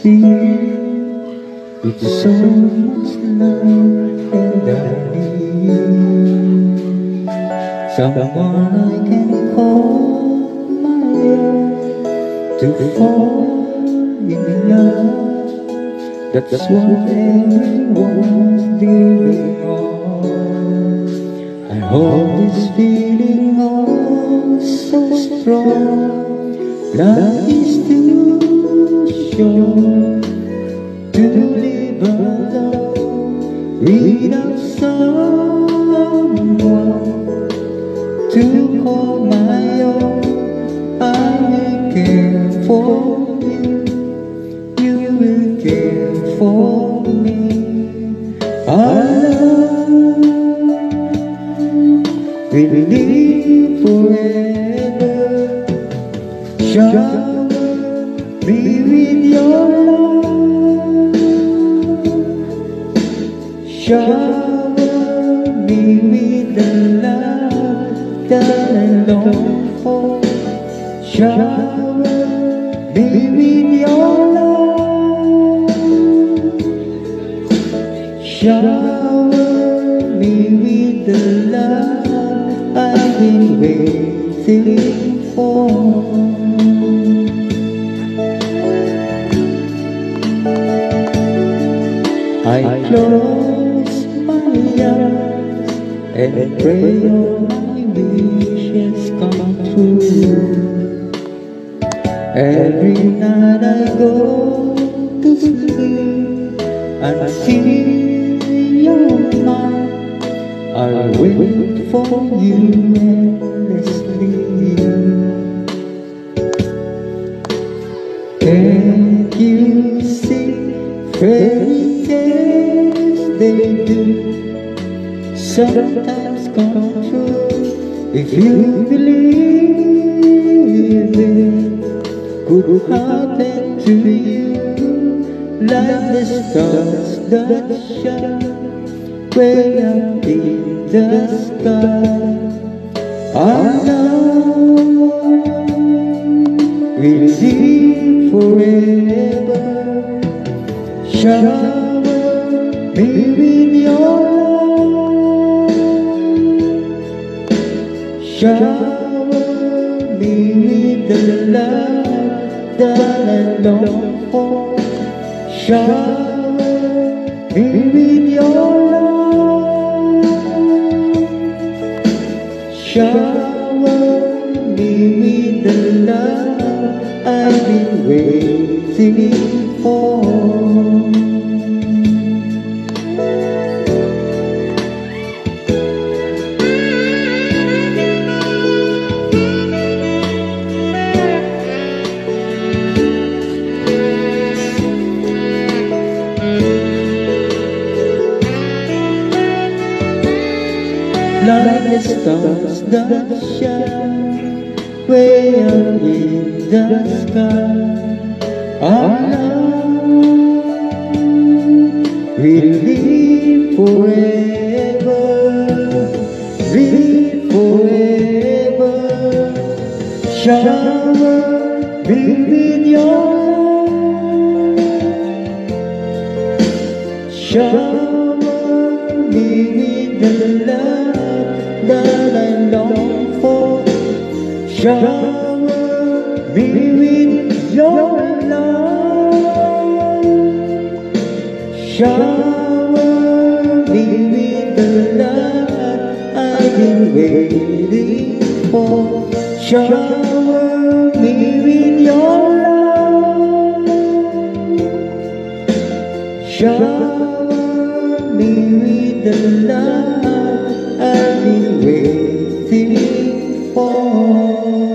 feel it's so much love and I need someone I can call my own to fall in love. That's what everyone's feeling on. I hold this feeling on so strong. Love is too short to live alone without someone to call my own. I will care for you, you will care for me. Our love will live forever. Shower me with your love, shower me with the love that I long for. Shower me with your love, shower me with the love I've been waiting for. I close my eyes and pray all my wishes come true. Every night I go to sleep until you're mine. I'll wait for you endlessly. Can't you see fairy tales they do sometimes come true if you believe it could happen to you, like the stars that shine way up in the sky. Our love will live forever. Shower me with your love, shower me with the love that I long for. Shower me with your love, shower me with the love I've been waiting for. Like the stars that shine way up in the sky. Our love will live forever, live forever. Shower me with your love, shower me with the love that I long for. Shower me with your love, shower me with the love I've been waiting for. Shower me with your love, shower me with the love I've been waiting for.